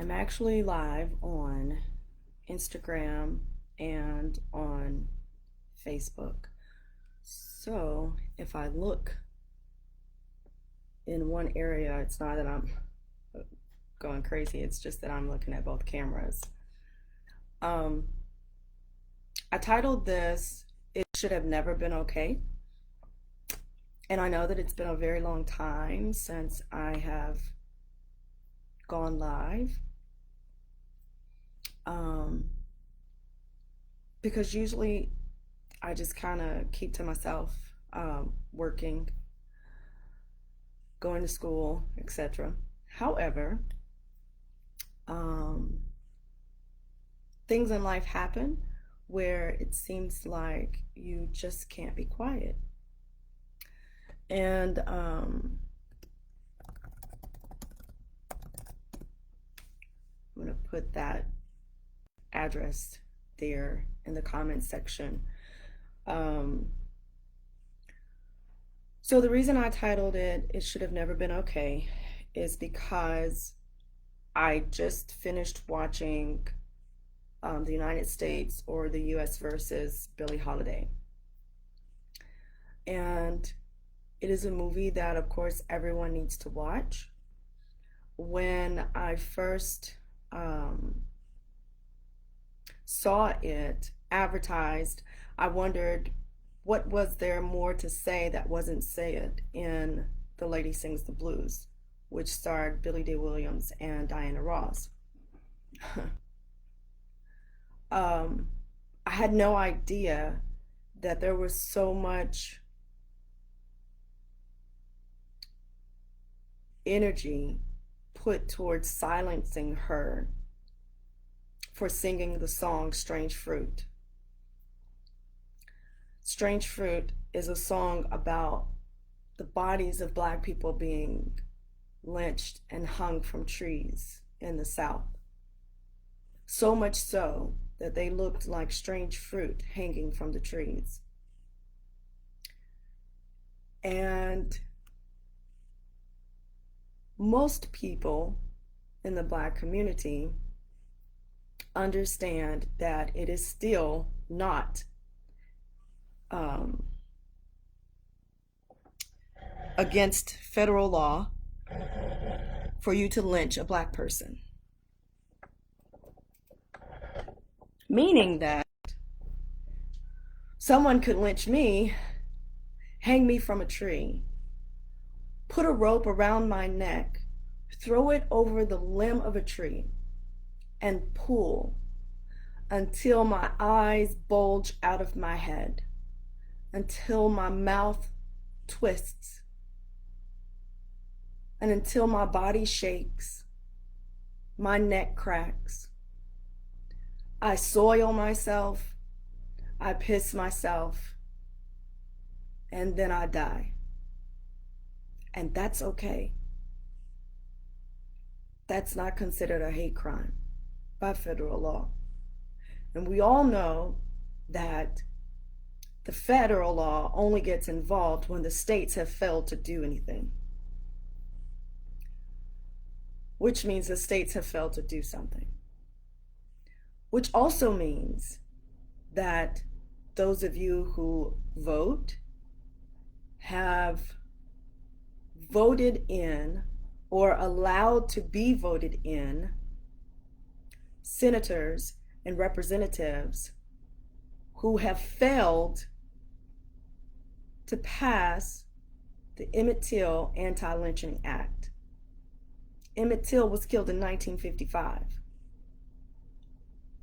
I'm actually live on Instagram and on Facebook. So if I look in one area, it's not that I'm going crazy, it's just that I'm looking at both cameras. Um, I titled this, It Should Have Never Been Okay. And I know that it's been a very long time since I have gone live. Um, because usually I just kind of keep to myself, working, going to school, etc. However, um, things in life happen where it seems like you just can't be quiet. And I'm going to put that address there in the comment section. Um, so the reason I titled It Should Have Never Been Okay, is because I just finished watching the United States or the US versus Billie Holiday. And it is a movie that, of course, everyone needs to watch. When I first saw it advertised, I wondered what was there more to say that wasn't said in The Lady Sings the Blues, which starred Billy D. Williams and Diana Ross. I had no idea that there was so much energy put towards silencing her for singing the song Strange Fruit. Strange Fruit is a song about the bodies of Black people being lynched and hung from trees in the South. So much so that they looked like strange fruit hanging from the trees. And most people in the Black community understand that it is still not against federal law for you to lynch a Black person. Meaning that someone could lynch me, hang me from a tree, put a rope around my neck, throw it over the limb of a tree, and pull until my eyes bulge out of my head, until my mouth twists, and until my body shakes, my neck cracks. I soil myself, I piss myself, and then I die. And that's okay. That's not considered a hate crime by federal law. And we all know that the federal law only gets involved when the states have failed to do anything, which means the states have failed to do something. Which also means that those of you who vote have voted in or allowed to be voted in senators and representatives who have failed to pass the Emmett Till Anti-Lynching Act. Emmett Till was killed in 1955.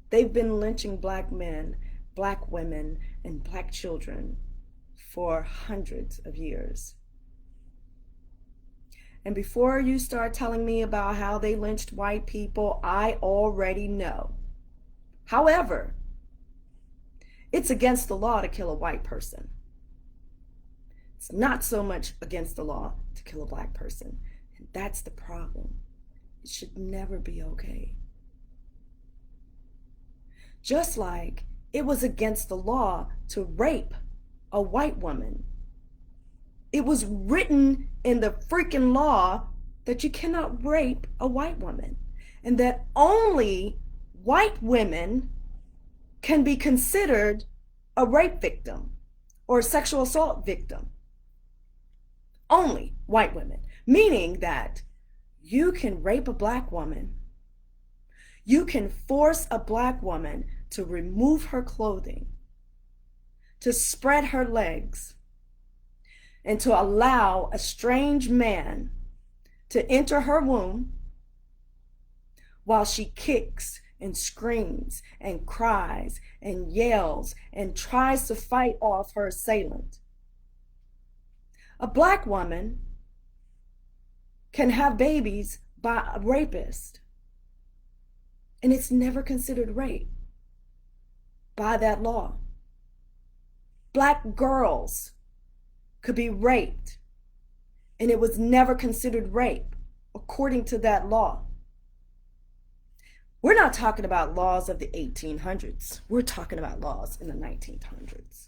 They've been lynching Black men, Black women, and Black children for hundreds of years. And before you start telling me about how they lynched white people, I already know. However, it's against the law to kill a white person. It's not so much against the law to kill a Black person. And that's the problem. It should never be okay. Just like it was against the law to rape a white woman. It was written in the freaking law that you cannot rape a white woman. and that only white women can be considered a rape victim or a sexual assault victim. Only white women, meaning that you can rape a black woman, you can force a black woman to remove her clothing, to spread her legs, and to allow a strange man to enter her womb while she kicks and screams and cries and yells and tries to fight off her assailant. A black woman can have babies by a rapist, and it's never considered rape by that law. Black girls could be raped, and it was never considered rape according to that law. We're not talking about laws of the 1800s. We're talking about laws in the 1900s.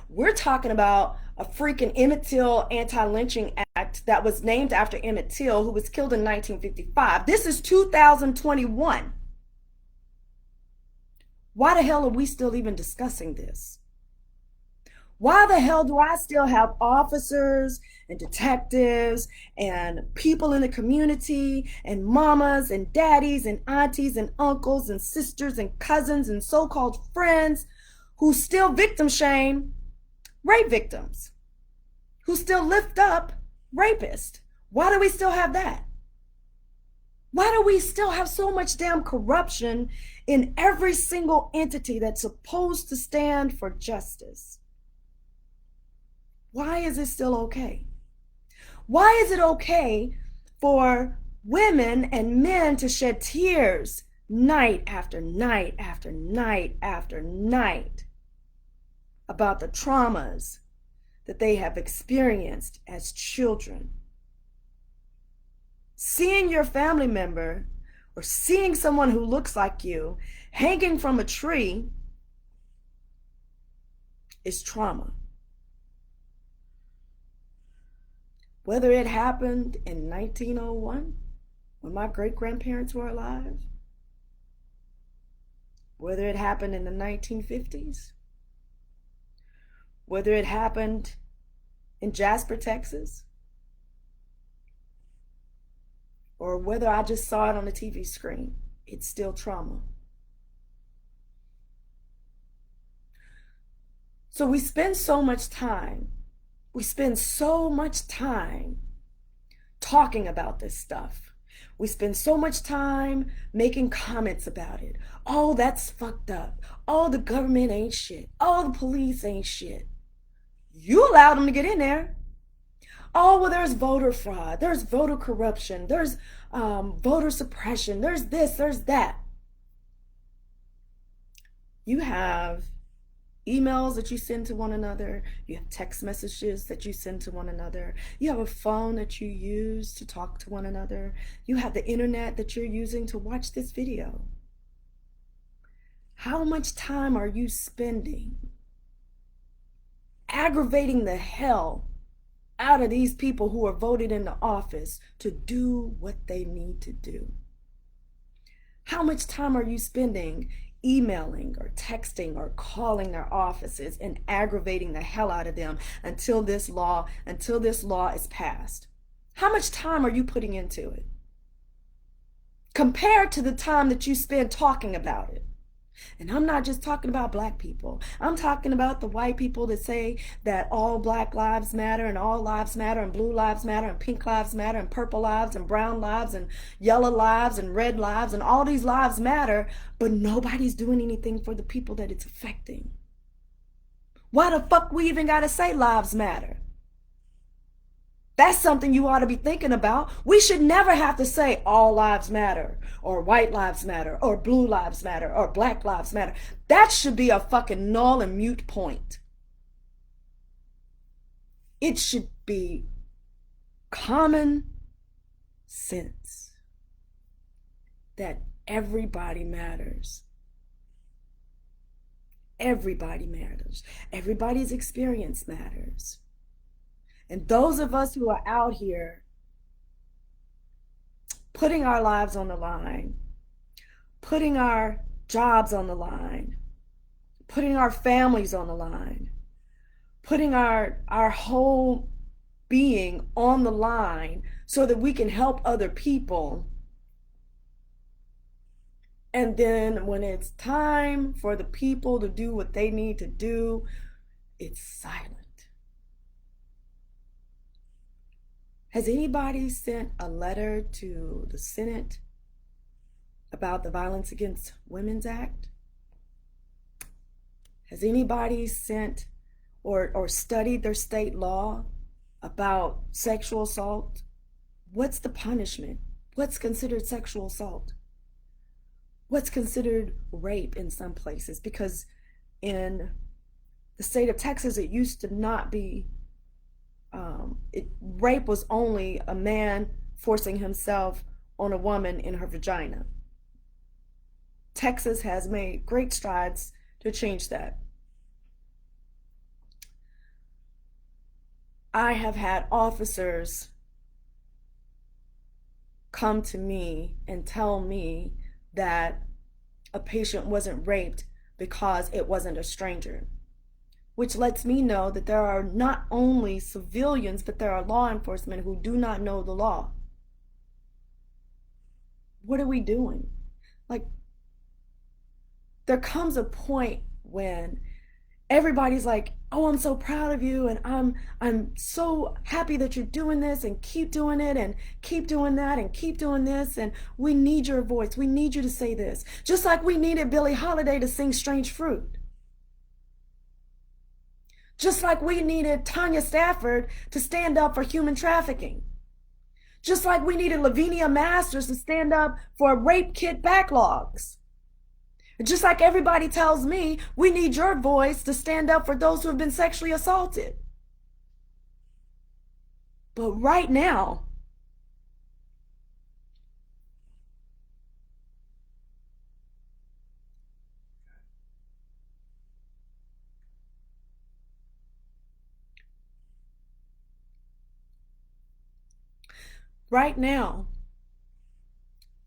We're talking about a freaking Emmett Till anti-lynching act that was named after Emmett Till, who was killed in 1955. This is 2021. Why the hell are we still even discussing this? Why the hell do I still have officers and detectives and people in the community and mamas and daddies and aunties and uncles and sisters and cousins and so-called friends who still victim shame rape victims, who still lift up rapists? Why do we still have that? Why do we still have so much damn corruption in every single entity that's supposed to stand for justice? Why is it still okay? Why is it okay for women and men to shed tears night after night after night after night about the traumas that they have experienced as children? Seeing your family member or seeing someone who looks like you hanging from a tree is trauma. Whether it happened in 1901 when my great-grandparents were alive, whether it happened in the 1950s, whether it happened in Jasper, Texas, or whether I just saw it on the TV screen, it's still trauma. So we spend so much time talking about this stuff. We spend so much time making comments about it. Oh, that's fucked up. Oh, the government ain't shit. Oh, the police ain't shit. You allowed them to get in there. Oh, well, there's voter fraud. There's voter corruption. There's voter suppression. There's this, there's that. You have emails that you send to one another. You have text messages that you send to one another. You have a phone that you use to talk to one another. You have the internet that you're using to watch this video. How much time are you spending aggravating the hell out of these people who are voted into office to do what they need to do? How much time are you spending emailing or texting or calling their offices and aggravating the hell out of them until this law is passed? How much time are you putting into it compared to the time that you spend talking about it? And I'm not just talking about black people. I'm talking about the white people that say that all black lives matter and all lives matter and blue lives matter and pink lives matter and purple lives and brown lives and yellow lives and red lives and all these lives matter, but nobody's doing anything for the people that it's affecting. Why the fuck we even gotta say lives matter? That's something you ought to be thinking about. We should never have to say all lives matter or white lives matter or blue lives matter or black lives matter. That should be a fucking null and mute point. It should be common sense that everybody matters. Everybody matters. Everybody's experience matters. And those of us who are out here putting our lives on the line, putting our jobs on the line, putting our families on the line, putting our whole being on the line so that we can help other people. And then when it's time for the people to do what they need to do, it's silent. Has anybody sent a letter to the Senate about the Violence Against Women's Act? Has anybody sent or studied their state law about sexual assault? What's the punishment? What's considered sexual assault? What's considered rape in some places? Because in the state of Texas, it used to not be, rape was only a man forcing himself on a woman in her vagina. Texas has made great strides to change that. I have had officers come to me and tell me that a patient wasn't raped because it wasn't a stranger, which lets me know that there are not only civilians, but there are law enforcement who do not know the law. What are we doing? Like, there comes a point when everybody's like, oh, I'm so proud of you, and I'm so happy that you're doing this, and keep doing it, and keep doing that, and keep doing this, and we need your voice. We need you to say this. Just like we needed Billie Holiday to sing Strange Fruit. Just like we needed Tanya Stafford to stand up for human trafficking. Just like we needed Lavinia Masters to stand up for rape kit backlogs. Just like everybody tells me, we need your voice to stand up for those who have been sexually assaulted. But right now,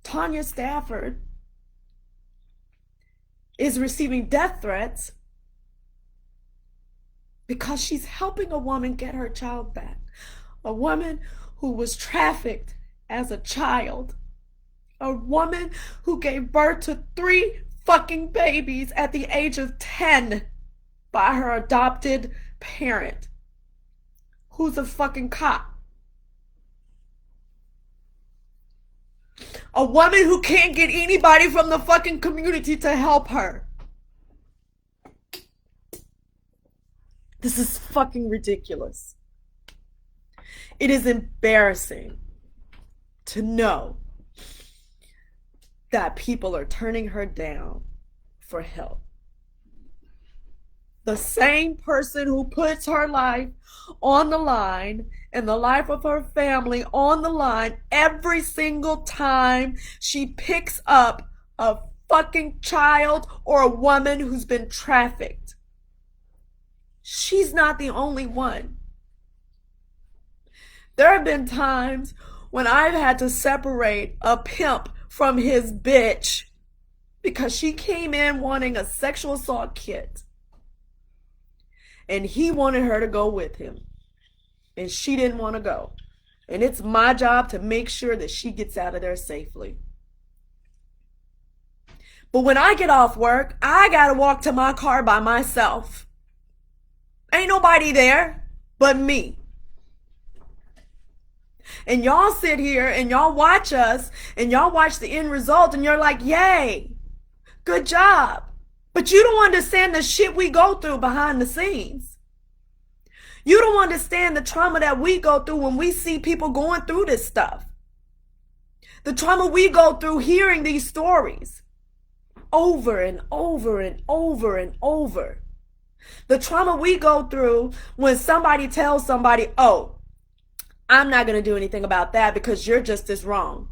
Tanya Stafford is receiving death threats because she's helping a woman get her child back. A woman who was trafficked as a child. A woman who gave birth to 3 fucking babies at the age of 10 by her adopted parent, who's a fucking cop. A woman who can't get anybody from the fucking community to help her. This is fucking ridiculous. It is embarrassing to know that people are turning her down for help. The same person who puts her life on the line and the life of her family on the line every single time she picks up a fucking child or a woman who's been trafficked. She's not the only one. There have been times when I've had to separate a pimp from his bitch because she came in wanting a sexual assault kit. And he wanted her to go with him. And she didn't want to go. And it's my job to make sure that she gets out of there safely. But when I get off work, I gotta walk to my car by myself. Ain't nobody there but me. And y'all sit here and y'all watch us and y'all watch the end result and you're like, yay, good job. But you don't understand the shit we go through behind the scenes. You don't understand the trauma that we go through when we see people going through this stuff. The trauma we go through hearing these stories over and over and over and over. The trauma we go through when somebody tells somebody, oh, I'm not going to do anything about that because you're just as wrong.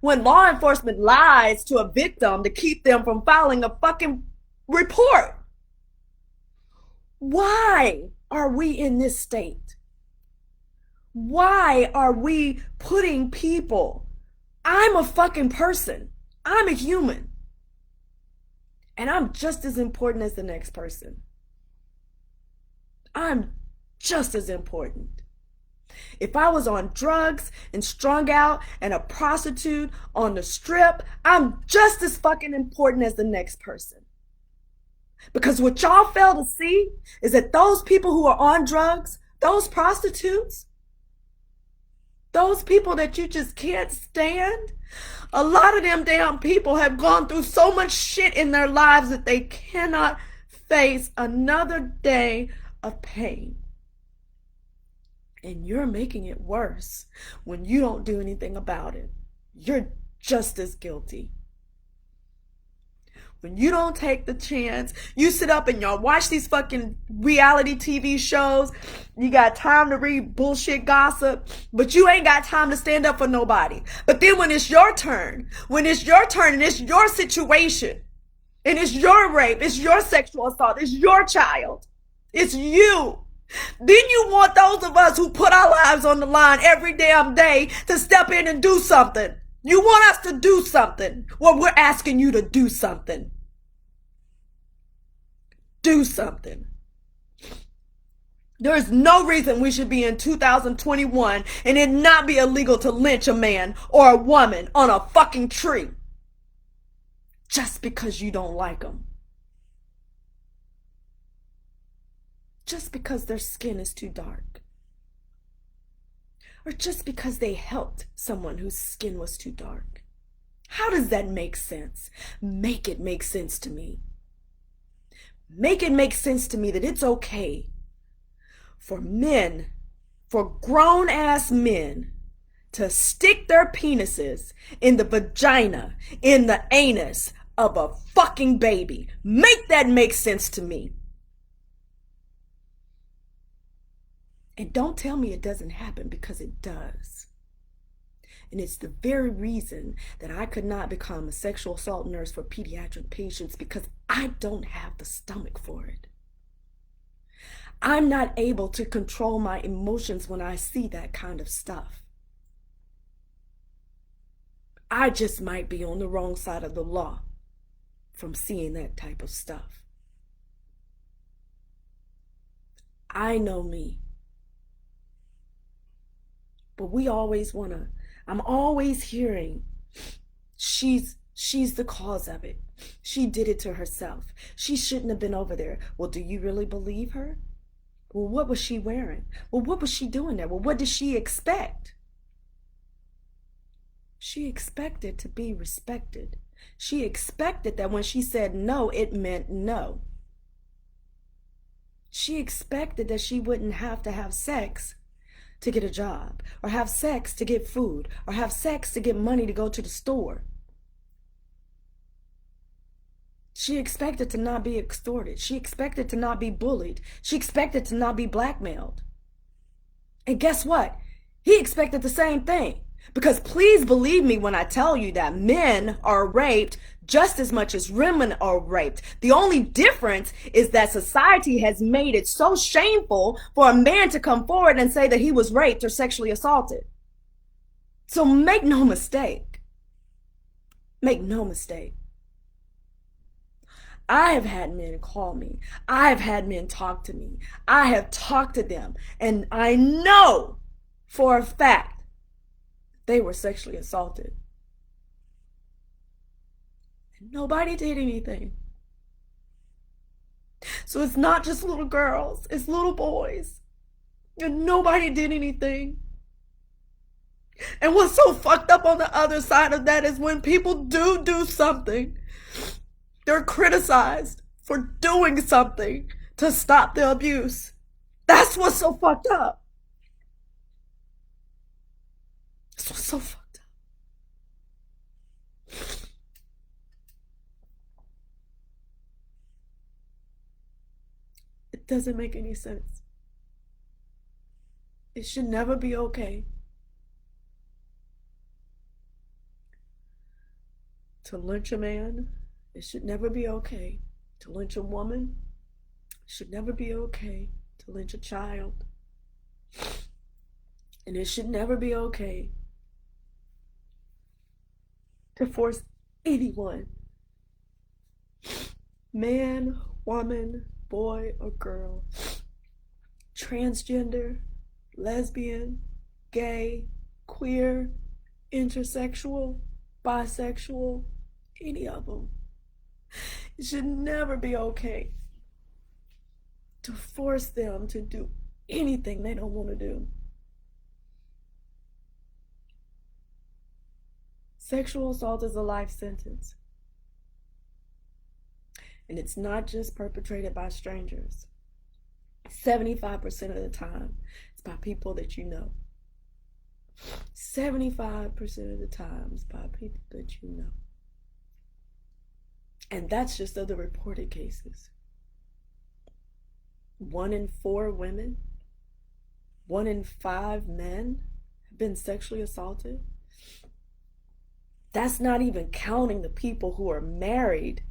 When law enforcement lies to a victim to keep them from filing a fucking report. Why are we in this state? Why are we putting people? I'm a fucking person. I'm a human, and I'm just as important as the next person. I'm just as important. If I was on drugs and strung out and a prostitute on the strip, I'm just as fucking important as the next person. Because what y'all fail to see is that those people who are on drugs, those prostitutes, those people that you just can't stand, a lot of them damn people have gone through so much shit in their lives that they cannot face another day of pain. And you're making it worse when you don't do anything about it. You're just as guilty. When you don't take the chance, you sit up and y'all watch these fucking reality TV shows. You got time to read bullshit gossip, but you ain't got time to stand up for nobody. But then when it's your turn and it's your situation, and it's your rape, it's your sexual assault, it's your child, it's you, then you want those of us who put our lives on the line every damn day to step in and do something. You want us to do something. Well, we're asking you to do something. Do something. There is no reason we should be in 2021 and it not be illegal to lynch a man or a woman on a fucking tree just because you don't like them. Just because their skin is too dark. Or just because they helped someone whose skin was too dark. How does that make sense? Make it make sense to me. Make it make sense to me that it's okay for men, for grown-ass men, to stick their penises in the vagina, in the anus of a fucking baby. Make that make sense to me. And don't tell me it doesn't happen, because it does. And it's the very reason that I could not become a sexual assault nurse for pediatric patients, because I don't have the stomach for it. I'm not able to control my emotions when I see that kind of stuff. I just might be on the wrong side of the law from seeing that type of stuff. I know me. But we always I'm always hearing, she's the cause of it. She did it to herself. She shouldn't have been over there. Well, do you really believe her? Well, what was she wearing? Well, what was she doing there? Well, what did she expect? She expected to be respected. She expected that when she said no, it meant no. She expected that she wouldn't have to have sex to get a job, or have sex to get food, or have sex to get money to go to the store. She expected to not be extorted. She expected to not be bullied. She expected to not be blackmailed. And guess what? He expected the same thing. Because please believe me when I tell you that men are raped just as much as women are raped. The only difference is that society has made it so shameful for a man to come forward and say that he was raped or sexually assaulted. So make no mistake. Make no mistake. I have had men call me. I have had men talk to me. I have talked to them. And I know for a fact they were sexually assaulted. And nobody did anything. So it's not just little girls, it's little boys. And nobody did anything. And what's so fucked up on the other side of that is when people do something, they're criticized for doing something to stop the abuse. That's what's so fucked up. That's what's so fucked up. It doesn't make any sense. It should never be okay to lynch a man. It should never be okay to lynch a woman. It should never be okay to lynch a child. And it should never be okay to force anyone, man, woman, boy, or girl, transgender, lesbian, gay, queer, intersexual, bisexual, any of them. It should never be okay to force them to do anything they don't want to do. Sexual assault is a life sentence. And it's not just perpetrated by strangers. 75% of the time, it's by people that you know. 75% of the time, it's by people that you know. And that's just of the reported cases. 1 in 4 women, 1 in 5 men have been sexually assaulted. That's not even counting the people who are married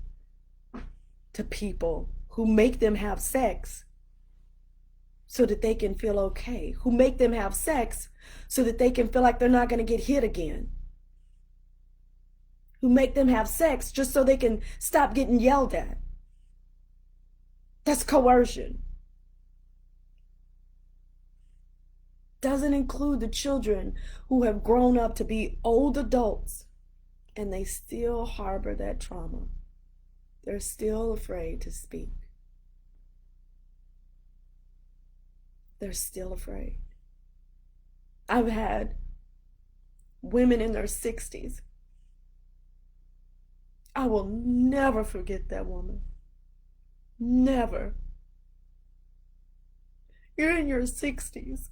to people who make them have sex so that they can feel okay, who make them have sex so that they can feel like they're not going to get hit again, who make them have sex just so they can stop getting yelled at. That's coercion. Doesn't include the children who have grown up to be old adults and they still harbor that trauma. They're still afraid to speak. They're still afraid. I've had women in their 60s. I will never forget that woman. Never. You're in your 60s.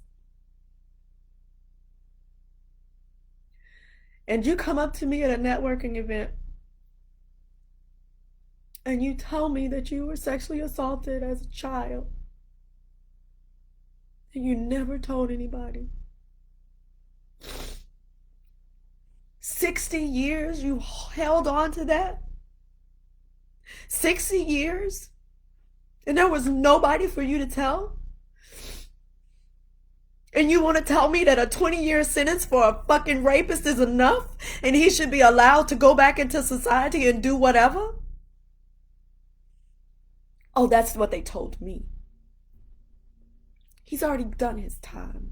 And you come up to me at a networking event and you tell me that you were sexually assaulted as a child and you never told anybody. 60 years you held on to that? 60 years? And there was nobody for you to tell? And you want to tell me that a 20-year sentence for a fucking rapist is enough and he should be allowed to go back into society and do whatever? Oh, that's what they told me. He's already done his time.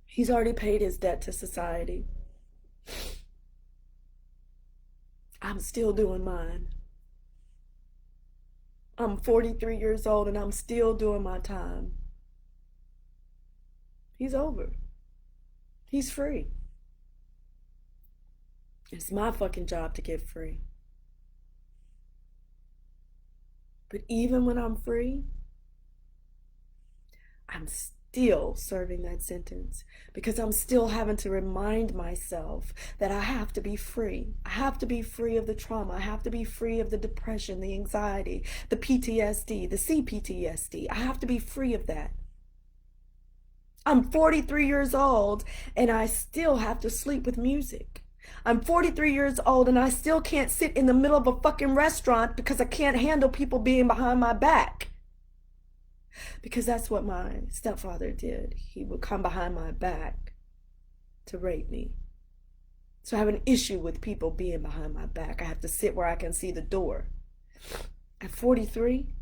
He's already paid his debt to society. I'm still doing mine. I'm 43 years old and I'm still doing my time. He's over. He's free. It's my fucking job to get free. But even when I'm free, I'm still serving that sentence because I'm still having to remind myself that I have to be free. I have to be free of the trauma. I have to be free of the depression, the anxiety, the PTSD, the CPTSD. I have to be free of that. I'm 43 years old and I still have to sleep with music. I'm 43 years old and I still can't sit in the middle of a fucking restaurant because I can't handle people being behind my back. Because that's what my stepfather did. He would come behind my back to rape me. So I have an issue with people being behind my back. I have to sit where I can see the door. At 43,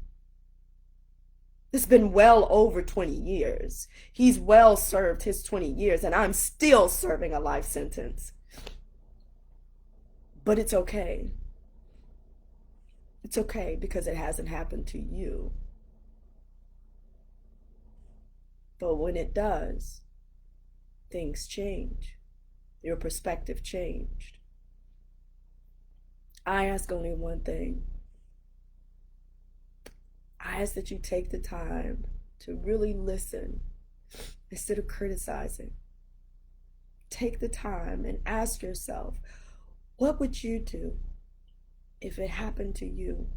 it's been well over 20 years. He's well served his 20 years and I'm still serving a life sentence. But it's okay. It's okay because it hasn't happened to you. But when it does, things change. Your perspective changed. I ask only one thing. I ask that you take the time to really listen instead of criticizing. Take the time and ask yourself, what would you do if it happened to you?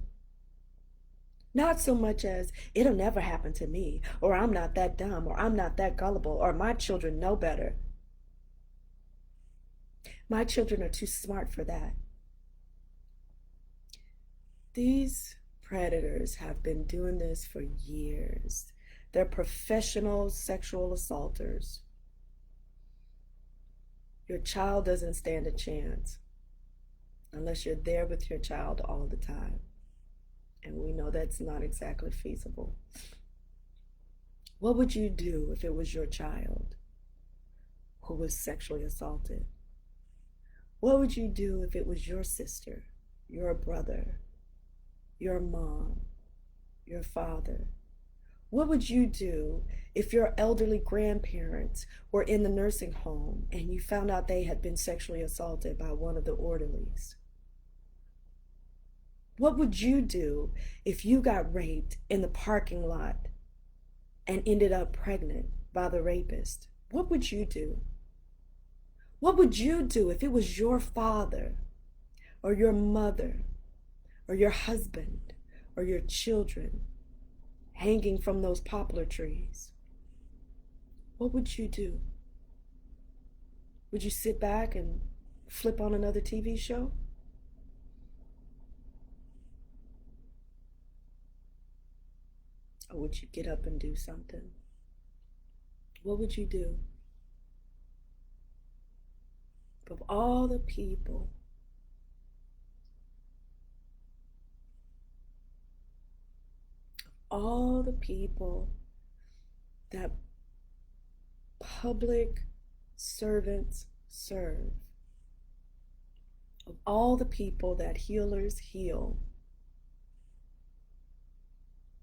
Not so much as, it'll never happen to me, or I'm not that dumb, or I'm not that gullible, or my children know better. My children are too smart for that. These predators have been doing this for years. They're professional sexual assaulters. Your child doesn't stand a chance. unless you're there with your child all the time. And we know that's not exactly feasible. What would you do if it was your child who was sexually assaulted? What would you do if it was your sister, your brother, your mom, your father? What would you do if your elderly grandparents were in the nursing home and you found out they had been sexually assaulted by one of the orderlies? What would you do if you got raped in the parking lot and ended up pregnant by the rapist? What would you do? What would you do if it was your father or your mother or your husband or your children hanging from those poplar trees? What would you do? Would you sit back and flip on another TV show? Or would you get up and do something? What would you do? Of all the people that public servants serve, of all the people that healers heal,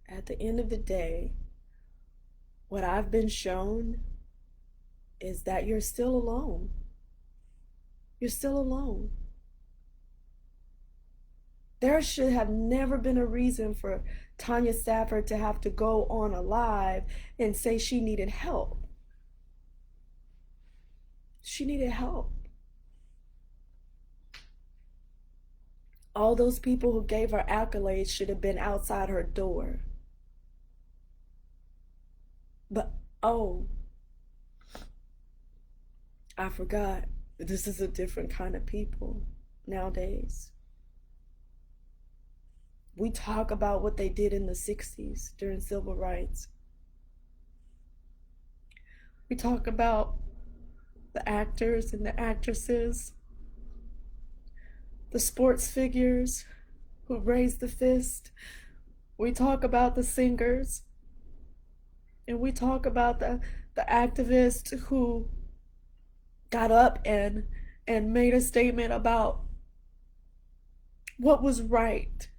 at the end of the day, what I've been shown is that you're still alone. You're still alone. There should have never been a reason for Tanya Stafford to have to go on a live and say she needed help. She needed help. All those people who gave her accolades should have been outside her door. But, oh, I forgot. This is a different kind of people nowadays. We talk about what they did in the 60s during civil rights. We talk about the actors and the actresses, the sports figures who raised the fist. We talk about the singers. And we talk about the activists who got up and made a statement about what was right.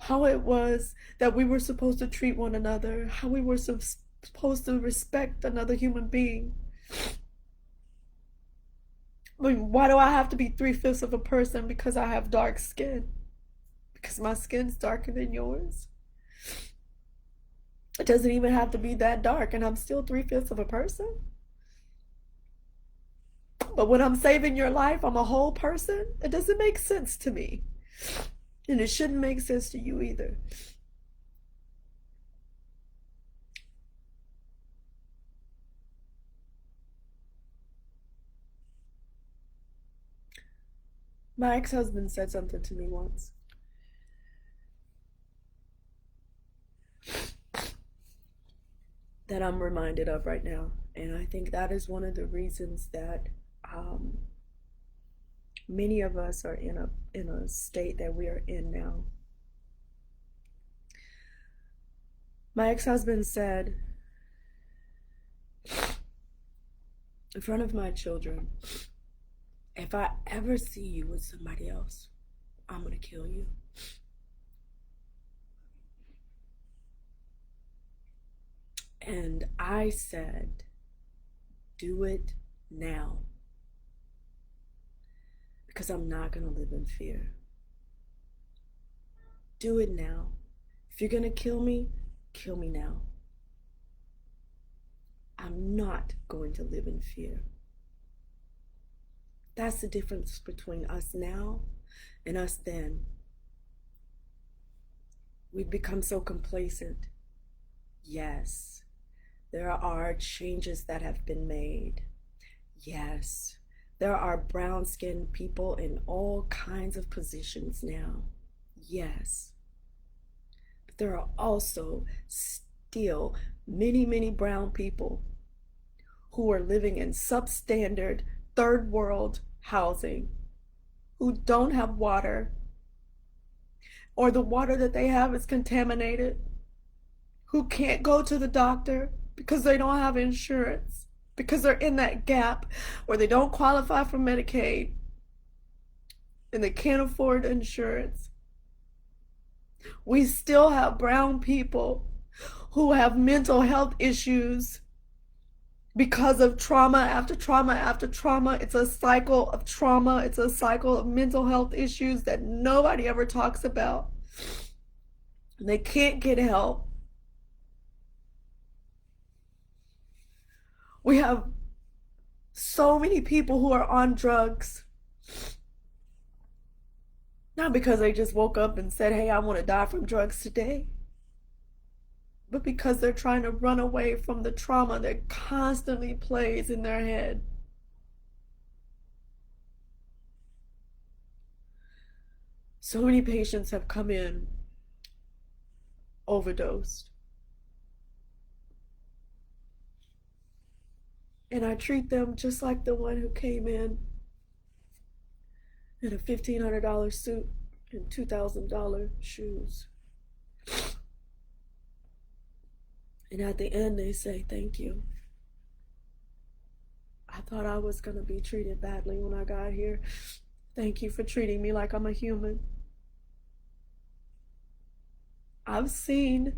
How it was that we were supposed to treat one another, how we were supposed to respect another human being. I mean, why do I have to be 3/5 of a person because I have dark skin? Because my skin's darker than yours? It doesn't even have to be that dark, and I'm still 3/5 of a person. But when I'm saving your life, I'm a whole person. It doesn't make sense to me. And it shouldn't make sense to you either. My ex-husband said something to me once. That I'm reminded of right now. And I think that is one of the reasons that many of us are in a state that we are in now. My ex-husband said, in front of my children, if I ever see you with somebody else, I'm gonna kill you. And I said, do it now. Because I'm not gonna live in fear. Do it now. If you're gonna kill me now. I'm not going to live in fear. That's the difference between us now and us then. We've become so complacent. Yes, there are changes that have been made. Yes, there are brown-skinned people in all kinds of positions now. Yes. But there are also still many, many brown people who are living in substandard, third world housing, who don't have water, or the water that they have is contaminated, who can't go to the doctor because they don't have insurance, because they're in that gap where they don't qualify for Medicaid and they can't afford insurance. We still have brown people who have mental health issues because of trauma after trauma after trauma. It's a cycle of trauma. It's a cycle of mental health issues that nobody ever talks about. They can't get help. We have so many people who are on drugs, not because they just woke up and said, hey, I want to die from drugs today, but because they're trying to run away from the trauma that constantly plays in their head. So many patients have come in overdosed, and I treat them just like the one who came in a $1,500 suit and $2,000 shoes. And at the end, they say, thank you. I thought I was going to be treated badly when I got here. Thank you for treating me like I'm a human. I've seen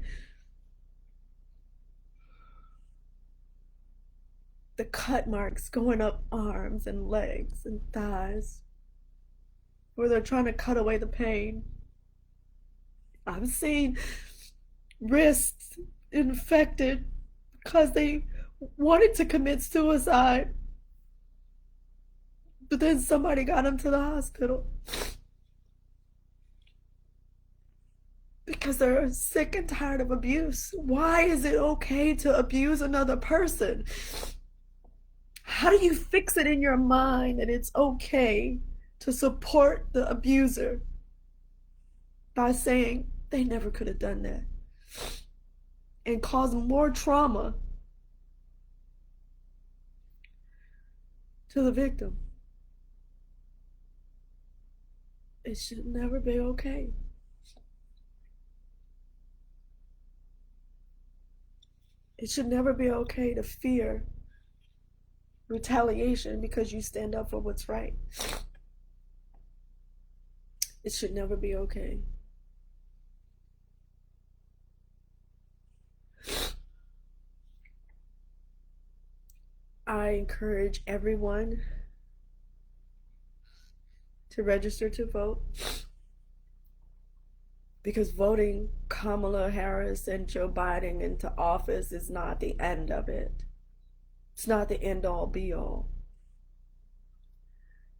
the cut marks going up arms and legs and thighs where they're trying to cut away the pain. I've seen wrists infected because they wanted to commit suicide, but then somebody got them to the hospital because they're sick and tired of abuse. Why is it okay to abuse another person? How do you fix it in your mind that it's okay to support the abuser by saying they never could have done that and cause more trauma to the victim? It should never be okay. It should never be okay to fear retaliation because you stand up for what's right. It should never be okay. I encourage everyone to register to vote, because voting Kamala Harris and Joe Biden into office is not the end of it. It's not the end all be all.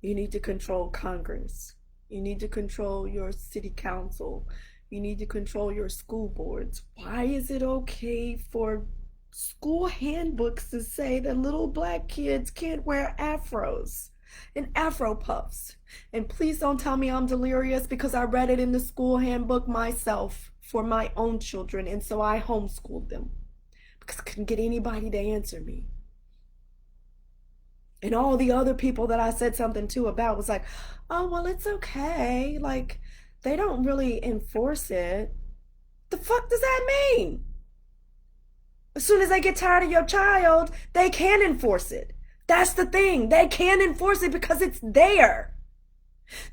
You need to control Congress. You need to control your city council. You need to control your school boards. Why is it okay for school handbooks to say that little black kids can't wear afros and afro puffs? And please don't tell me I'm delirious, because I read it in the school handbook myself for my own children, and so I homeschooled them because I couldn't get anybody to answer me. And all the other people that I said something to about was like, oh, well, it's okay. Like, they don't really enforce it. The fuck does that mean? As soon as they get tired of your child, they can enforce it. That's the thing. They can enforce it because it's there.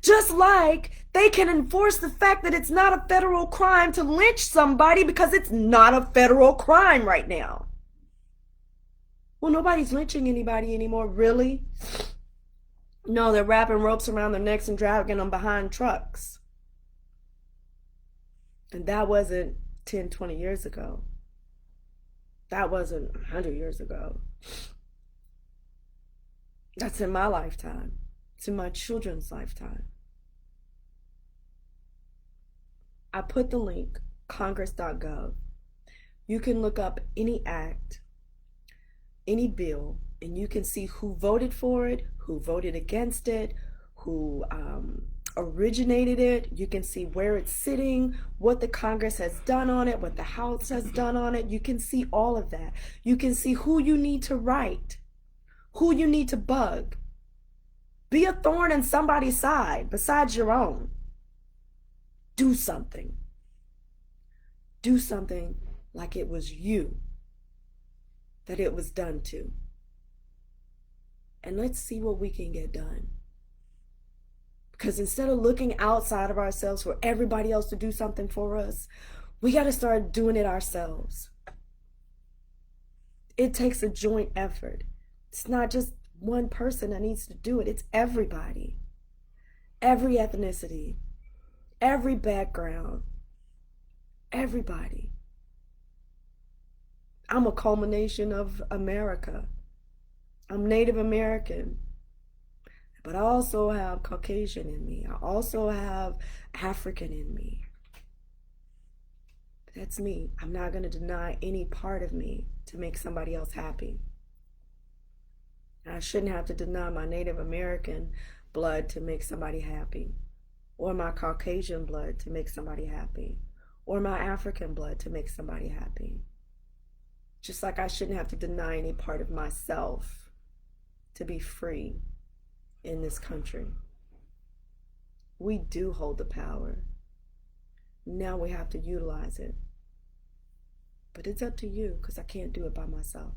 Just like they can enforce the fact that it's not a federal crime to lynch somebody because it's not a federal crime right now. Well, nobody's lynching anybody anymore, really? No, they're wrapping ropes around their necks and dragging them behind trucks. And that wasn't 10, 20 years ago. That wasn't 100 years ago. That's in my lifetime. It's in my children's lifetime. I put the link, congress.gov. You can look up any act, any bill, and you can see who voted for it, who voted against it, who originated it. You can see where it's sitting, what the Congress has done on it, what the House has done on it. You can see all of that. You can see who you need to write, who you need to bug. Be a thorn in somebody's side besides your own. Do something. Do something like it was you that it was done to. And let's see what we can get done. Because instead of looking outside of ourselves for everybody else to do something for us, we got to start doing it ourselves. It takes a joint effort. It's not just one person that needs to do it. It's everybody. Every ethnicity, every background, everybody. I'm a culmination of America. I'm Native American, but I also have Caucasian in me. I also have African in me. That's me. I'm not going to deny any part of me to make somebody else happy. I shouldn't have to deny my Native American blood to make somebody happy, or my Caucasian blood to make somebody happy, or my African blood to make somebody happy. Just like I shouldn't have to deny any part of myself to be free in this country. We do hold the power. Now we have to utilize it. But it's up to you, because I can't do it by myself.